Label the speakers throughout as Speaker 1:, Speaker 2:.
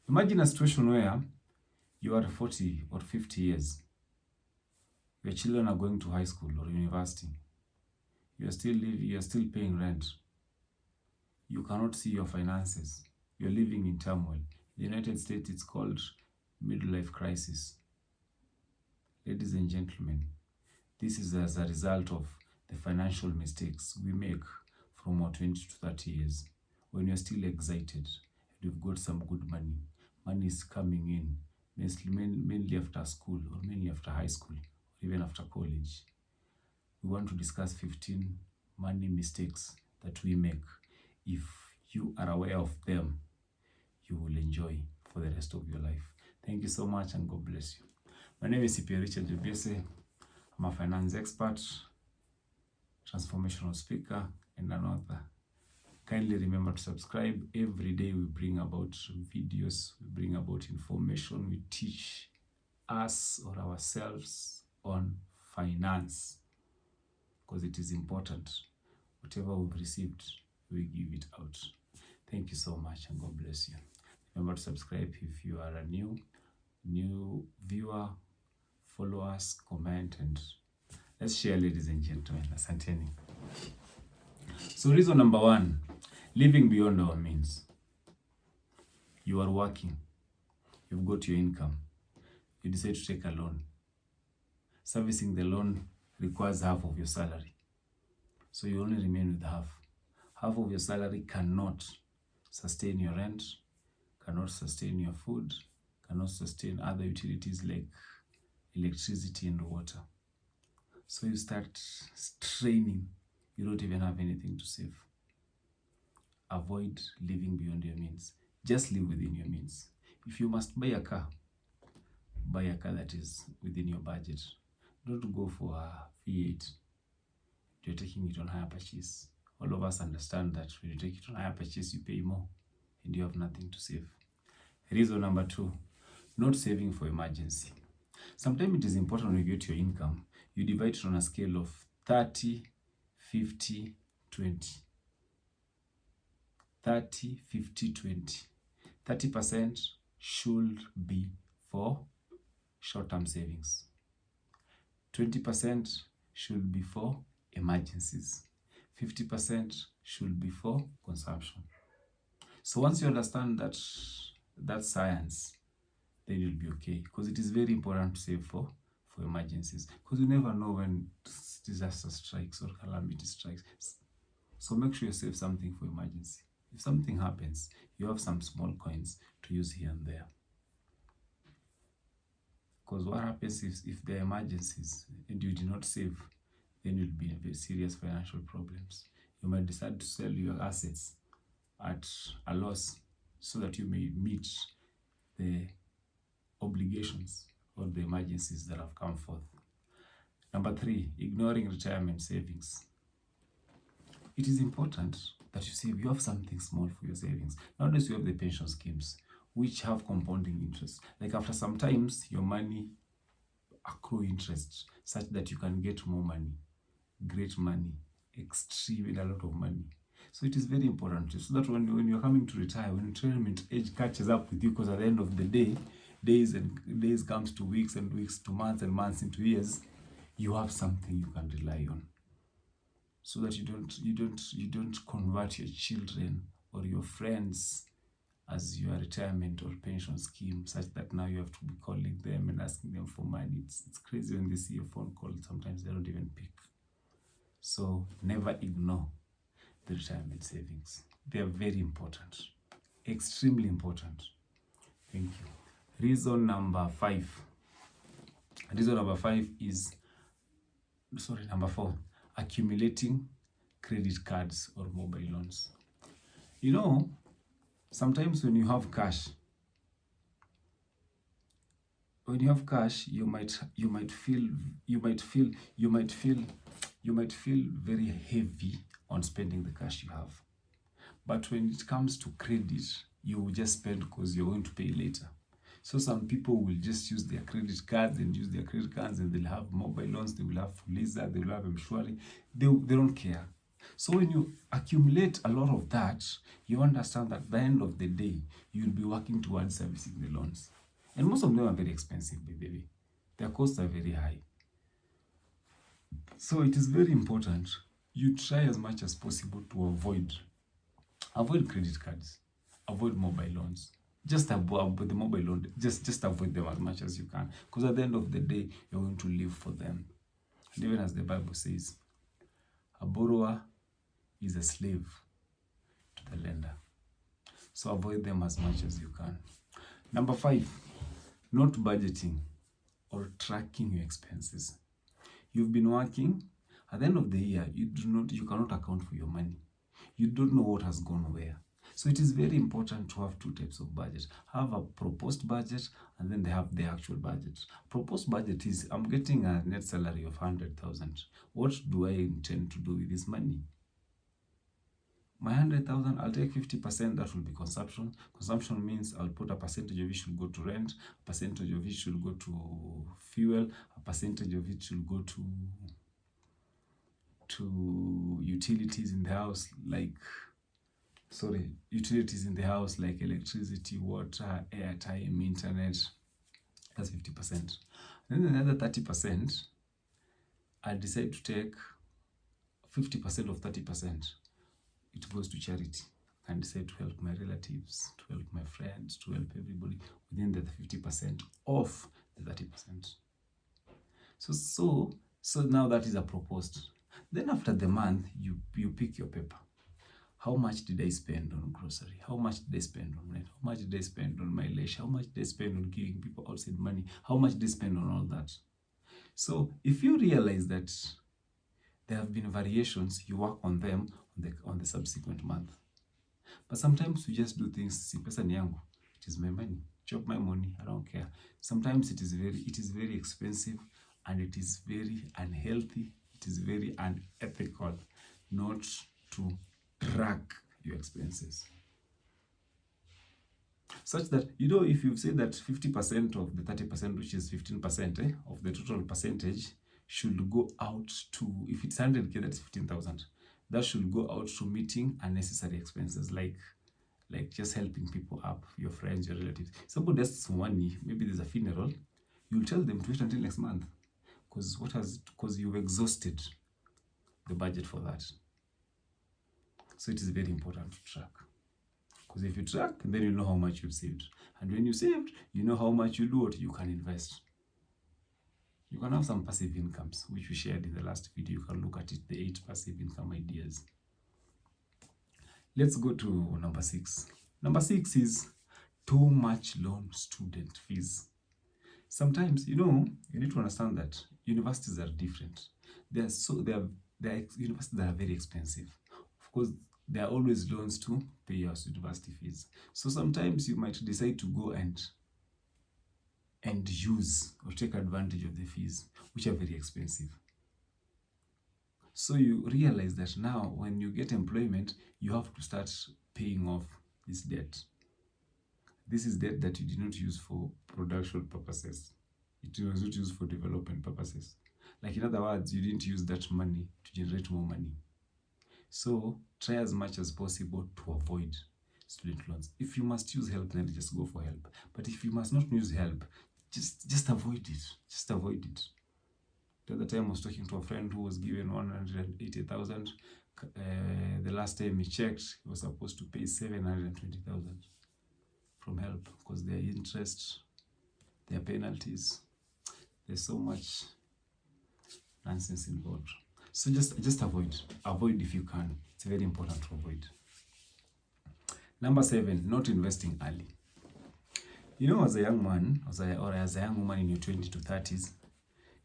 Speaker 1: Imagine a situation where you are 40 or 50 years. Your children are going to high school or university. You are still paying rent. You cannot see your finances. You're living in turmoil. In the United States, it's called midlife crisis. Ladies and gentlemen, this is as a result of the financial mistakes we make from our 20 to 30 years. When you're still excited and you've got some good money, money is coming in, mainly after school or mainly after high school or even after college. We want to discuss 15 money mistakes that we make. If you are aware of them, you will enjoy for the rest of your life. Thank you so much and God bless you. My name is CPA Richard Jobiese. I'm a finance expert, transformational speaker, and an author. Kindly remember to subscribe. Every day we bring about videos, we bring about information, we teach us or ourselves on finance because it is important. Whatever we've received, we give it out. Thank you so much and God bless you. Remember to subscribe if you are a new viewer. Follow us, comment, and let's share, ladies and gentlemen. Asanteni. So reason number 1, living beyond our means. You are working. You've got your income. You decide to take a loan. Servicing the loan requires half of your salary. So you only remain with half. Half of your salary cannot sustain your rent, cannot sustain your food, cannot sustain other utilities like electricity and water. So you start straining. You don't even have anything to save. Avoid living beyond your means. Just live within your means. If you must buy a car that is within your budget. Don't go for a V8. You're taking it on higher purchase. All of us understand that when you take it on higher purchase, you pay more and you have nothing to save. Reason number 2, not saving for emergency. Sometimes it is important when you get your income, you divide it on a scale of 30, 50, 20. 30, 50, 20. 30% should be for short-term savings. 20% should be for emergencies. 50% should be for consumption. So once you understand that science, then you'll be okay. Because it is very important to save for emergencies. Because you never know when disaster strikes or calamity strikes. So make sure you save something for emergency. If something happens, you have some small coins to use here and there. Because what happens if there are emergencies and you do not save, then you'll be in very serious financial problems. You might decide to sell your assets at a loss so that you may meet the obligations or the emergencies that have come forth. Number 3, ignoring retirement savings. It is important that you save. You have something small for your savings. Nowadays, you have the pension schemes, which have compounding interest. Like after some times, your money accrue interest such that you can get more money, great money, extremely a lot of money. So it is very important so that when you're coming to retire, when retirement age catches up with you, because at the end of the day, days comes to weeks and weeks to months and months into years, you have something you can rely on. So that you don't convert your children or your friends as your retirement or pension scheme, such that now you have to be calling them and asking them for money. It's crazy when they see your phone call. Sometimes they don't even pick. So never ignore the retirement savings. They are very important, extremely important. Thank you. Reason number 5. Number 4. Accumulating credit cards or mobile loans. You know, sometimes when you have cash, you might feel very heavy on spending the cash you have. But when it comes to credit, you will just spend because you're going to pay later. So some people will just use their credit cards and they'll have mobile loans, they will have Fuliza, they will have Mshwari. They don't care. So when you accumulate a lot of that, you understand that at the end of the day, you'll be working towards servicing the loans. And most of them are very expensive, by the way. Their costs are very high. So it is very important you try as much as possible to avoid credit cards, avoid mobile loans. Just avoid the mobile loan. Just avoid them as much as you can. Because at the end of the day, you're going to live for them. And even as the Bible says, a borrower is a slave to the lender. So avoid them as much as you can. Number 5, not budgeting or tracking your expenses. You've been working. At the end of the year, you cannot account for your money. You don't know what has gone where. So it is very important to have 2 types of budget. Have a proposed budget, and then they have the actual budget. Proposed budget is, I'm getting a net salary of 100,000. What do I intend to do with this money? My 100,000, I'll take 50%, that will be consumption. Consumption means I'll put a percentage of it should go to rent, a percentage of it should go to fuel, a percentage of it should go to utilities in the house, like electricity, water, airtime, internet. That's 50%. Then another 30%, I decide to take 50% of 30%. It goes to charity. I can decide to help my relatives, to help my friends, to help everybody within the 50% of the 30%. So now that is a proposed. Then after the month, you pick your paper. How much did I spend on grocery? How much did I spend on rent? How much did I spend on my leisure? How much did I spend on giving people outside money? How much did I spend on all that? So if you realize that there have been variations, you work on them on the subsequent month. But sometimes we just do things, si pesa ni yangu, it is my money, chop my money, I don't care. Sometimes it is very expensive, and it is very unhealthy, it is very unethical not to track your expenses. Such that, if you've said that 50% of the 30%, which is 15% of the total percentage, should go out to, if it's 100K, that's 15,000. That should go out to meeting unnecessary expenses, like just helping people up, your friends, your relatives. Somebody asks for money, maybe there's a funeral, you'll tell them to wait until next month, because you've exhausted the budget for that. So it is very important to track. Because if you track, then you know how much you've saved. And when you saved, you know how much you can invest. You can have some passive incomes, which we shared in the last video. You can look at it, the 8 passive income ideas. Let's go to number 6. Number 6 is too much loan student fees. Sometimes, you need to understand that universities are different. There are universities that are very expensive. Of course, there are always loans to pay your university fees. So sometimes you might decide to go and use or take advantage of the fees, which are very expensive. So you realize that now when you get employment, you have to start paying off this debt. This is debt that you did not use for production purposes. It was not used for development purposes. Like, in other words, you didn't use that money to generate more money. So try as much as possible to avoid student loans. If you must use help, then just go for help. But if you must not use help, just avoid it. Just avoid it. The other time I was talking to a friend who was given 180,000. The last time he checked, he was supposed to pay 720,000 from help, because their interest, their penalties, there's so much nonsense involved. So just avoid if you can. It's very important to avoid. Number 7, not investing early. As a young man, or as a young woman in your 20s to 30s,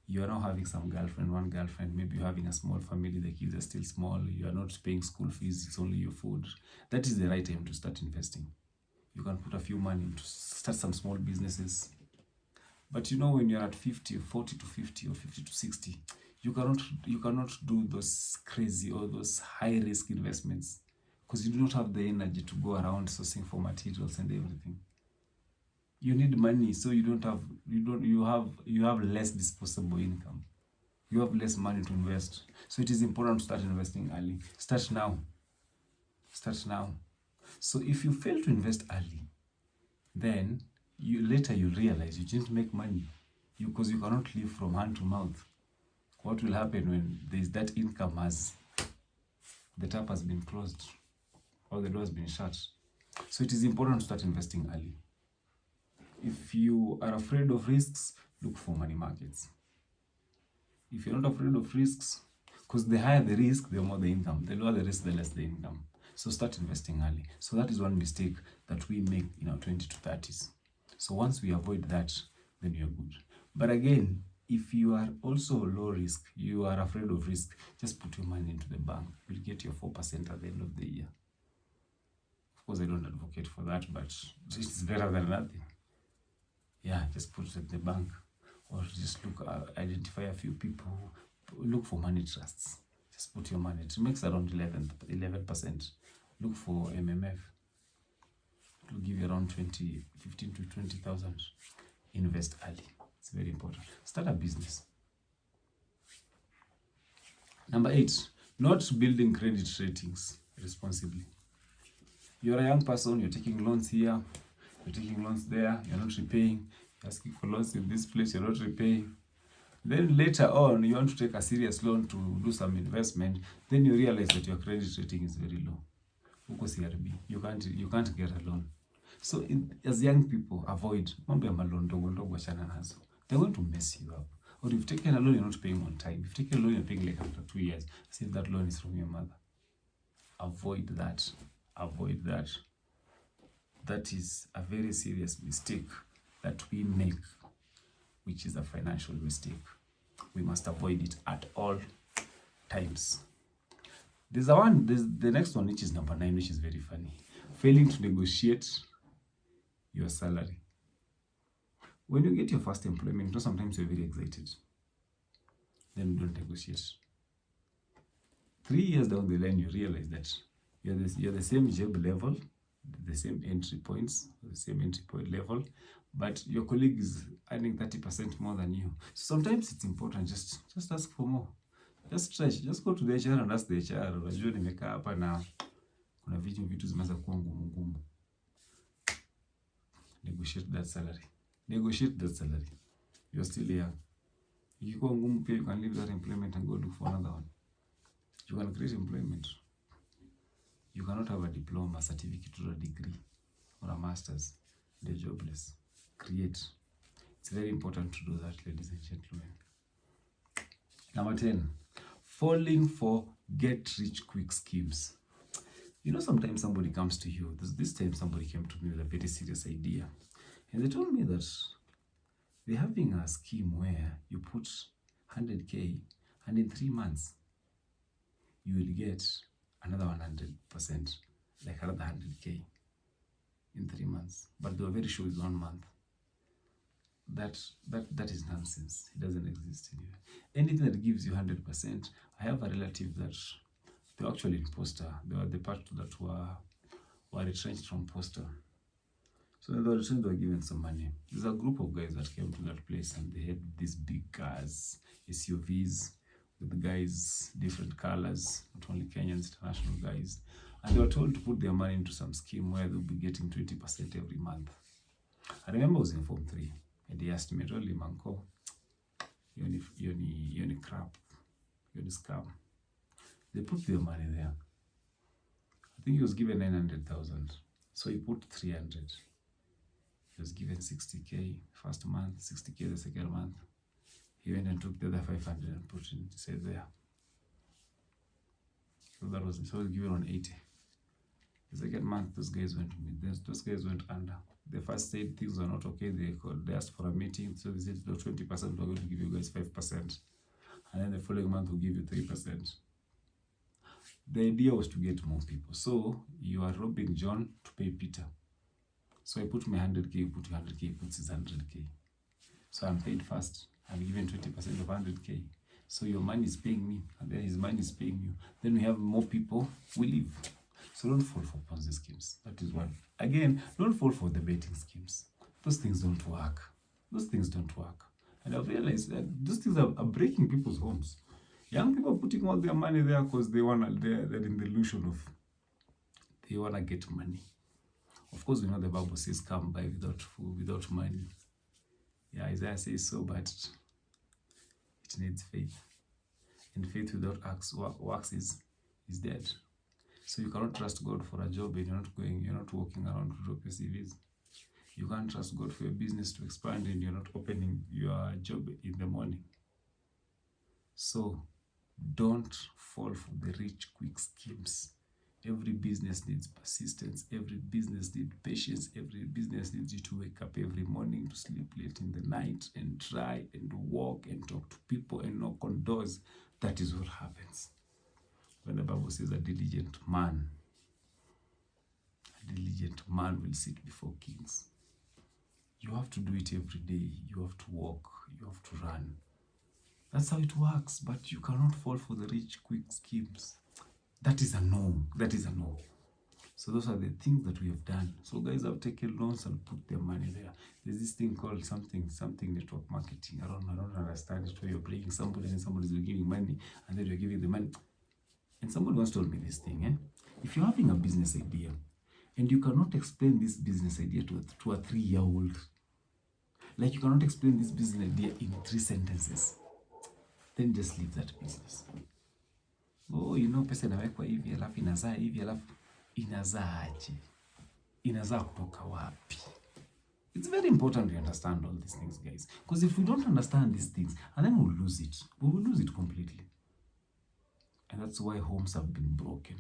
Speaker 1: you are now having one girlfriend, maybe you're having a small family, the kids are still small, you are not paying school fees, it's only your food. That is the right time to start investing. You can put a few money to start some small businesses. But when you're at 40 to 50 or 50 to 60, you cannot do those crazy or those high risk investments, because you do not have the energy to go around sourcing for materials and everything. You need money, so you have less disposable income. You have less money to invest. So it is important to start investing early. Start now. So if you fail to invest early, then you realize you didn't make money, because you cannot live from hand to mouth. What will happen when there's that income the tap has been closed or the door has been shut? So it is important to start investing early. If you are afraid of risks, look for money markets. If you're not afraid of risks, because the higher the risk, the more the income. The lower the risk, the less the income. So start investing early. So that is one mistake that we make in our 20 to 30s. So once we avoid that, then you're good. But again, if you are also low risk, you are afraid of risk, just put your money into the bank. You'll get your 4% at the end of the year. Of course, I don't advocate for that, but it's better than nothing. Yeah, just put it at the bank, or just identify a few people, look for money trusts. Just put your money. It makes around 11%. Look for MMF. It will give you around 15 to 20,000. Invest early. It's very important. Start a business. Number 8, not building credit ratings responsibly. You're a young person, you're taking loans here, you're taking loans there, you're not repaying, you're asking for loans in this place, you're not repaying. Then later on, you want to take a serious loan to do some investment, then you realize that your credit rating is very low. Focus CRB. You can't get a loan. So as young people, avoid mambo ya malon ndogo wachana nazo. They're going to mess you up. Or if you've taken a loan, you're not paying on time. If you've taken a loan, you're paying like after 2 years. See if that loan is from your mother. Avoid that. Avoid that. That is a very serious mistake that we make, which is a financial mistake. We must avoid it at all times. There's the next one, which is number 9, which is very funny. Failing to negotiate your salary. When you get your first employment, sometimes you're very excited. Then you don't negotiate. 3 years down the line, you realize that you're the same job level, the same entry points, the same entry point level, but your colleague is earning 30% more than you. So sometimes it's important, just ask for more. Just stretch, just go to the HR and ask the HR, unajua nimekaa hapa na kuna vitu zimeanza kuwa ngumu. Negotiate that salary. Negotiate that salary. You're still young. Ikikuwa ngumu pia, you can leave that employment and go look for another one. You can create employment. You cannot have a diploma, a certificate, or a degree, or a master's. They're jobless. Create. It's very important to do that, ladies and gentlemen. Number 10, falling for get-rich-quick schemes. You know, sometimes somebody comes to you. This time somebody came to me with a very serious idea. And they told me that they're having a scheme where you put 100K and in 3 months, you will get another 100%, like another 100K in 3 months. But they were very sure it's 1 month. That is nonsense. It doesn't exist anywhere. Anything that gives you 100%, I have a relative that they were actually in Posta. They were the part that were retrenched from Posta. So when they were retrenched, they were given some money. There's a group of guys that came to that place and they had these big cars, SUVs, with the guys, different colors, not only Kenyans, international guys. And they were told to put their money into some scheme where they'll be getting 20% every month. I remember I was in Form 3 and he asked me, I told him, Uncle, you're crap, you're scam. They put their money there. I think he was given 900,000. So he put 300. He was given 60K first month, 60K the second month. He went and took the other 500 and put it inside there. So that was, so he was given on 80. The second month, those guys went under. They first said things were not okay. They asked for a meeting. So they said, no, 20%, we're going to give you guys 5%. And then the following month, we'll give you 3%. The idea was to get more people. So you are robbing John to pay Peter. So I put my 100K, you put your 100K, he puts his 100K. So I'm paid first. I'm given 20% of 100K. So your money is paying me, and then his money is paying you. Then we have more people, we leave. So don't fall for Ponzi schemes. That is one. Again, don't fall for the betting schemes. Those things don't work. Those things don't work. And I've realized that those things are breaking people's homes. Young people are putting all their money there because they're in the illusion of they want to get money. Of course, we know the Bible says, come by without food, without money. Yeah, Isaiah says so, but it needs faith. And faith without works is dead. So you cannot trust God for a job and you're not walking around to drop your CVs. You can't trust God for your business to expand and you're not opening your job in the morning. So don't fall for the rich quick schemes. Every business needs persistence. Every business needs patience. Every business needs you to wake up every morning, to sleep late in the night and try and walk and talk to people and knock on doors. That is what happens. When the Bible says a diligent man will sit before kings. You have to do it every day. You have to walk. You have to run. That's how it works. But you cannot fall for the rich quick schemes. That is a no. That is a no. So those are the things that we have done. So guys have taken loans and put their money there. There's this thing called something network marketing. I don't understand it, where you're paying somebody and somebody's giving money and then you're giving the money. And somebody once told me this thing, if you're having a business idea and you cannot explain this business idea to a 3-year-old, like you cannot explain this business idea in 3 sentences, then just leave that business. Oh, pesa inawekwa hivi, alafu inazaa hivi, alafu inazaaje? Inazaa kutoka wapi? It's very important to understand all these things, guys. Because if we don't understand these things, and then we'll lose it. We will lose it completely. And that's why homes have been broken.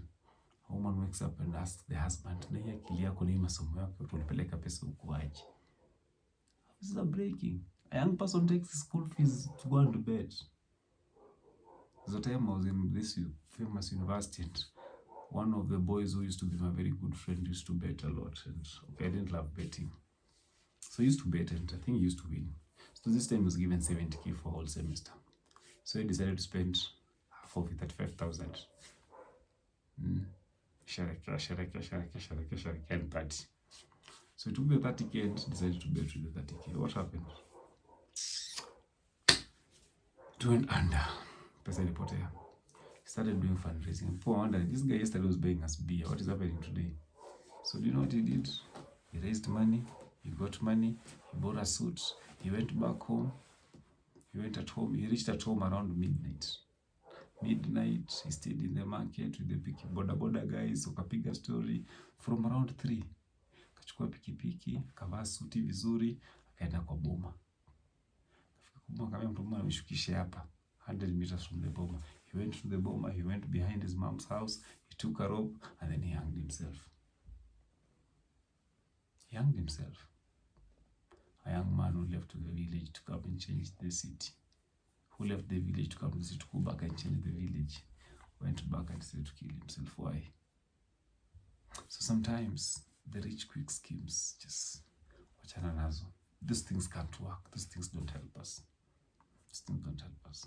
Speaker 1: A woman wakes up and asks the husband, na hii akili yako na hii masomo yako tulipeleka pesa ukuaje? Houses are breaking. A young person takes his school fees to go to bed. There's a time I was in this famous university and one of the boys who used to be my very good friend used to bet a lot. And okay, I didn't love betting. So he used to bet and I think he used to win. So this time he was given 70K for whole semester. So he decided to spend half of it at 5,000. Shareka and party. So he took the 30K and decided to bet with the 30K. What happened? It went under. Pesa ilipotea. Started doing fundraising. Poor wonder, this guy yesterday was buying us beer. What is happening today? So do you know what he did? He raised money. He got money. He bought a suit. He went back home. He reached at home around midnight. He stayed in the market with the boda guys. Wakapiga story from around 3. Kachukua pikipiki, kavaa suti vizuri, akaenda kwa boma. Boma kama mtu mmoja ameshukisha hapa 100 meters from the boma. He went to the boma, he went behind his mom's house, he took a rope and then he hanged himself. He hanged himself. A young man who left the village to come and change the city. Who left the village to come to the city to go back and change the village. Went back and decided to kill himself. Why? So sometimes the rich quick schemes just wachana nazo. These things can't work. These things don't help us. These things don't help us.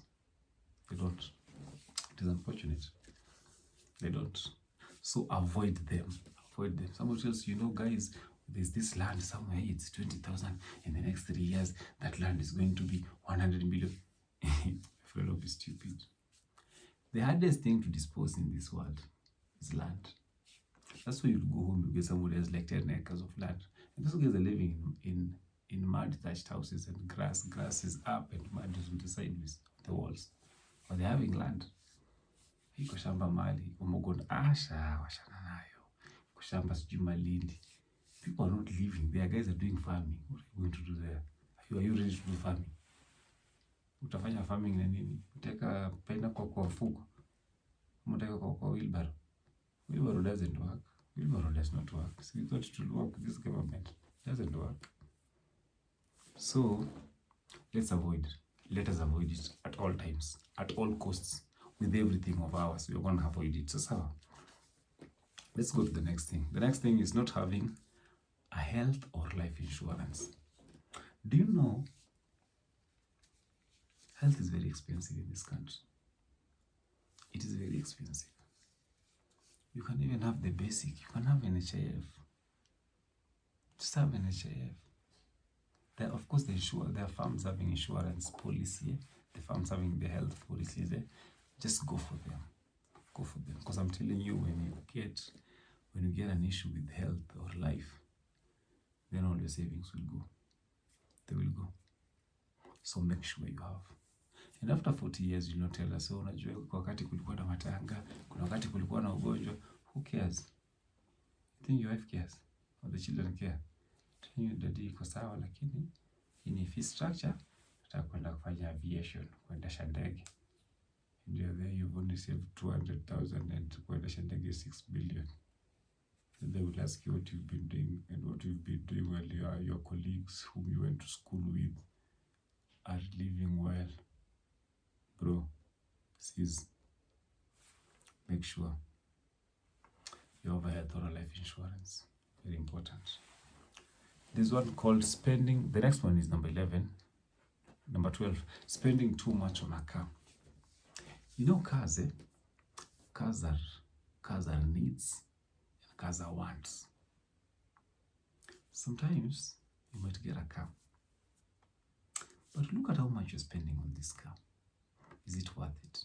Speaker 1: They don't. It is unfortunate. They don't. So avoid them. Avoid them. Somebody tells you, guys, there's this land somewhere, it's 20,000. In the next 3 years, that land is going to be 100 million. Afraid of be stupid. The hardest thing to dispose in this world is land. That's why you go home, you get somebody has like 10 acres of land. And those guys are living in mud thatched houses and grass. Grass is up and mud is on the sideways, the walls. But they're having land. Iko shamba mali, umogon asha, washana nayo. Iko shamba sijui Malindi. People are not living there. Guys are doing farming. What are you going to do there? Are you ready to do farming? Utafanya farming na nini? Uteka penda kwa mfuko. Uteka kwa wheelbarrow. Wheelbarrow doesn't work. Wheelbarrow does not work. So we thought it will work with this government. It doesn't work. So let us avoid it at all times, at all costs, with everything of ours. We are going to avoid it. So let's go to the next thing. The next thing is not having a health or life insurance. Do you know health is very expensive in this country? It is very expensive. You can even have the basic. You can have NHIF. Just have NHIF. There, of course, there are farms having insurance policy. The farms having the health policies. Just go for them. Go for them. Because I'm telling you, when you get an issue with health or life, then all your savings will go. They will go. So make sure you have. And after 40 years, you'll not tell us, so unajua kwa wakati kulikuwa na matanga, kuna wakati kulikuwa na ugonjwa. Who cares? You think your wife cares? Or the children care? Tell you daddy iko sawa, lakini in fee structure, nataka kwenda kufanya aviation, kuendesha ndege. And you're there, you've only saved 200,000 and kuendesha ndege 6 billion. Then they will ask you what you've been doing and what you've been doing while your colleagues whom you went to school with are living well. Bro, sis, make sure you have a thorough life insurance. Very important. This one called spending. The next one is number 11. Number 12, spending too much on a car. You know, cars, Cars are needs and cars are wants. Sometimes you might get a car, but look at how much you're spending on this car. Is it worth it?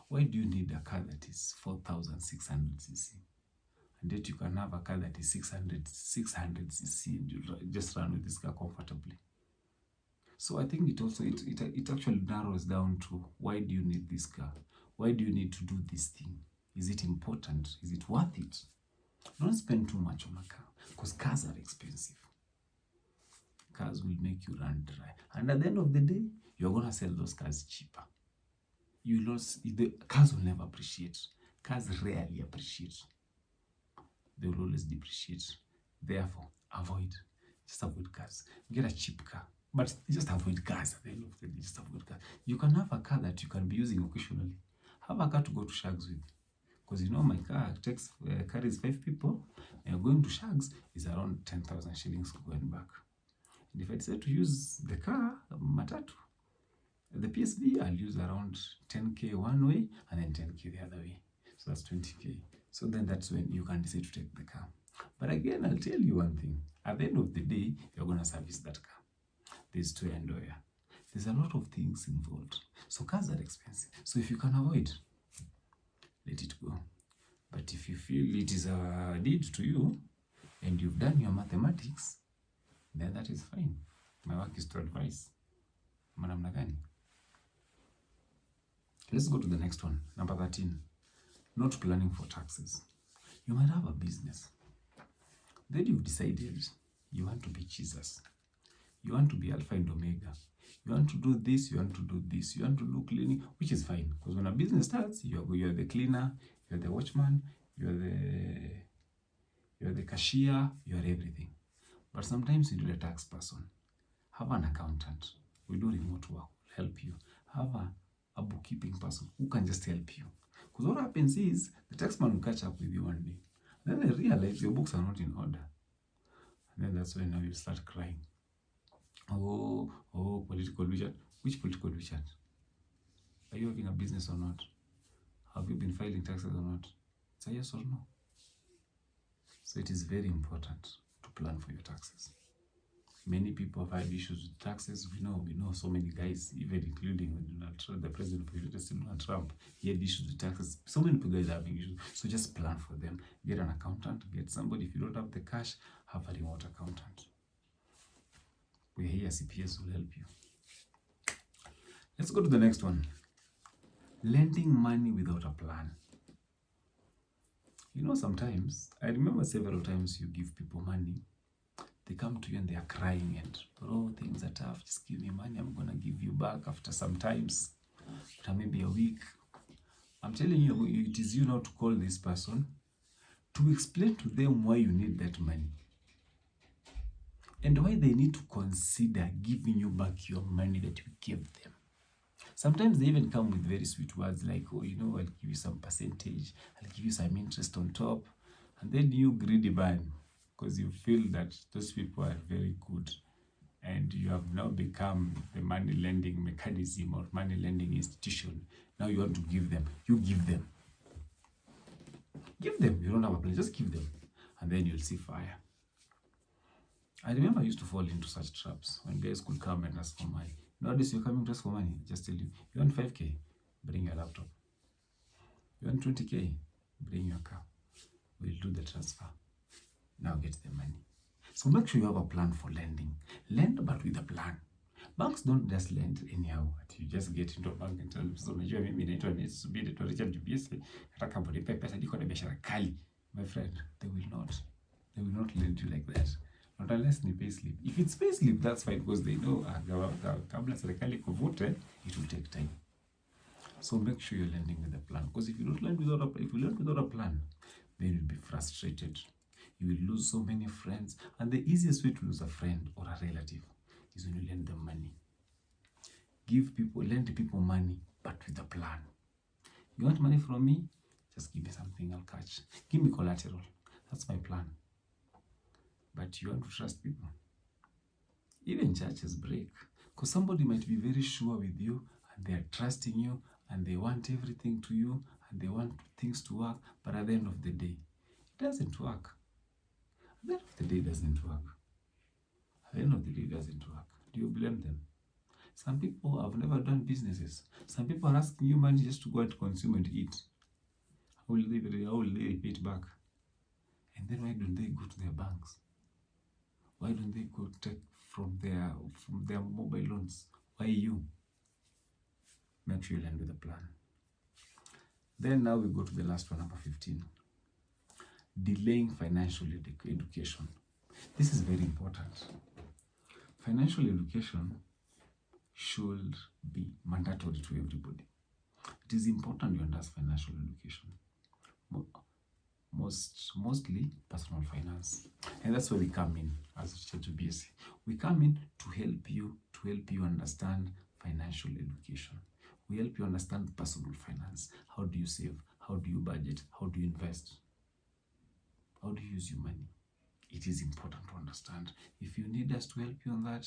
Speaker 1: Why do you need a car that is 4,600 cc? And yet you can have a car that is 600 cc and you just run with this car comfortably. So I think it actually narrows down to, why do you need this car? Why do you need to do this thing? Is it important? Is it worth it? Don't spend too much on a car, because cars are expensive. Cars will make you run dry. And at the end of the day, you're going to sell those cars cheaper. The cars will never appreciate. Cars rarely appreciate. They will always depreciate. Therefore, just avoid cars. Get a cheap car, but just avoid cars at the end of the day. Just avoid cars. You can have a car that you can be using occasionally. Have a car to go to shags with. Because my car carries 5 people, and going to shags is around 10,000 shillings going back. And if I decide to use the car, matatu, the PSV, I'll use around 10k one way and then 10k the other way. So that's 20k. So then that's when you can decide to take the car. But again, I'll tell you one thing. At the end of the day, you're going to service that car. There's tow and wear. There's a lot of things involved. So cars are expensive. So if you can avoid, let it go. But if you feel it is a need to you and you've done your mathematics, then that is fine. My work is to advise. Namna gani? Let's go to the next one. Number 13. Not planning for taxes. You might have a business. Then you've decided you want to be Jesus. You want to be Alpha and Omega. You want to do this, you want to do this, you want to do cleaning, which is fine. Because when a business starts, you're the cleaner, you're the watchman, you're the cashier, you're everything. But sometimes you need a tax person. Have an accountant. We do remote work. Help you. Have a bookkeeping person who can just help you. Because what happens is, the taxman will catch up with you one day. Then they realize your books are not in order. And then that's when now you start crying. Oh, political Richard. Which political Richard? Are you having a business or not? Have you been filing taxes or not? It's a yes or no. So it is very important to plan for your taxes. Many people have had issues with taxes. We know so many guys, even including the president of the United States, Donald Trump, he had issues with taxes. So many people guys are having issues. So just plan for them. Get an accountant, get somebody. If you don't have the cash, have a remote accountant. We're here, CPS will help you. Let's go to the next one. Lending money without a plan. Sometimes, I remember several times you give people money, they come to you and they are crying and, bro, things are tough, just give me money, I'm going to give you back after some times, after maybe a week. I'm telling you, it is you now to call this person to explain to them why you need that money and why they need to consider giving you back your money that you gave them. Sometimes they even come with very sweet words like, oh, I'll give you some percentage, I'll give you some interest on top. And then you greedy man, because you feel that those people are very good and you have now become the money lending mechanism or money lending institution. Now you want to give them. You give them. Give them. You don't have a plan. Just give them. And then you'll see fire. I remember I used to fall into such traps when guys could come and ask for money. Nowadays, you're coming to ask for money. Just tell you want 5K, bring your laptop. You want 20K, bring your car. We'll do the transfer. Now get the money. So make sure you have a plan for lending. Lend, but with a plan. Banks don't just lend anyhow. You just get into a bank and tell them, so unajua mimi naitwa Richard Jobiese, nataka mnipe pesa niko na biashara kali. My friend, they will not lend you like that. Not unless ni payslip. If it's payslip, that's fine because they know kabla serikali kuvute, it will take time. So make sure you're lending with a plan. Because if you lend without a plan, then you'll be frustrated. You will lose so many friends. And the easiest way to lose a friend or a relative is when you lend them money. Lend people money, but with a plan. You want money from me? Just give me something I'll catch. Give me collateral. That's my plan. But you want to trust people. Even churches break. Because somebody might be very sure with you and they are trusting you and they want everything to you and they want things to work, but at the end of the day, it doesn't work. At the end of the day, it doesn't work. At the end of the day, it doesn't work. Do you blame them? Some people have never done businesses. Some people are asking you money just to go and consume and eat. How will they pay it back? And then why don't they go to their banks? Why don't they go take from their mobile loans? Why you? Make sure you land with a plan. Then now we go to the last one, number 15. Delaying financial education. This is very important. Financial education should be mandatory to everybody. It is important you understand financial education. Mostly personal finance. And that's where we come in as Jobiese. We come in to help you understand financial education. We help you understand personal finance. How do you save? How do you budget? How do you invest? How do you use your money? It is important to understand. If you need us to help you on that,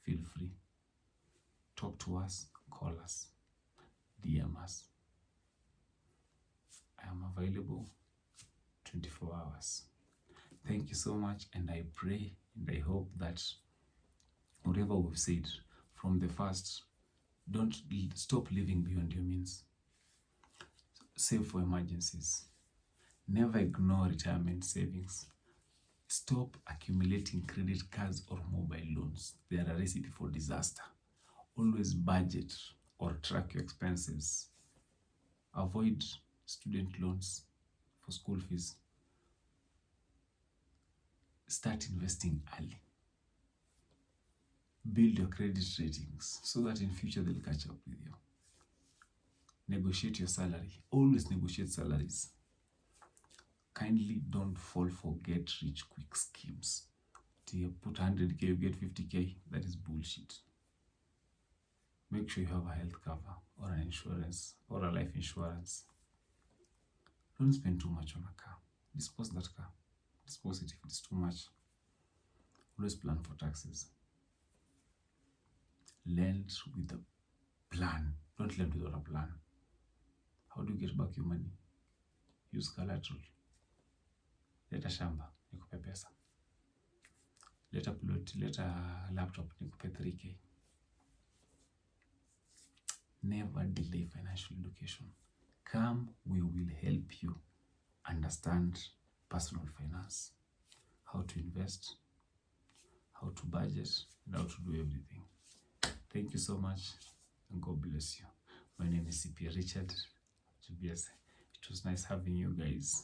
Speaker 1: feel free. Talk to us, call us, DM us. I am available 24 hours. Thank you so much, and I pray and I hope that whatever we've said from the first, don't stop living beyond your means. Save for emergencies. Never ignore retirement savings. Stop accumulating credit cards or mobile loans. They are a recipe for disaster. Always budget or track your expenses. Avoid student loans for school fees. Start investing early. Build your credit ratings so that in future they'll catch up with you. Negotiate your salary. Always negotiate salaries. Kindly don't fall for get rich quick schemes. You put 100K, you get 50K. That is bullshit. Make sure you have a health cover or an insurance or a life insurance. Don't spend too much on a car. Dispose that car. Dispose it if it's too much. Always plan for taxes. Lend with a plan. Don't lend without a plan. How do you get back your money? Use collateral. Leta shamba, nikupe pesa. Leta plot, leta laptop, nikupe 3K. Never delay financial education. Come, we will help you understand personal finance, how to invest, how to budget, and how to do everything. Thank you so much, and God bless you. My name is CP Richard Jobiese. It was nice having you guys.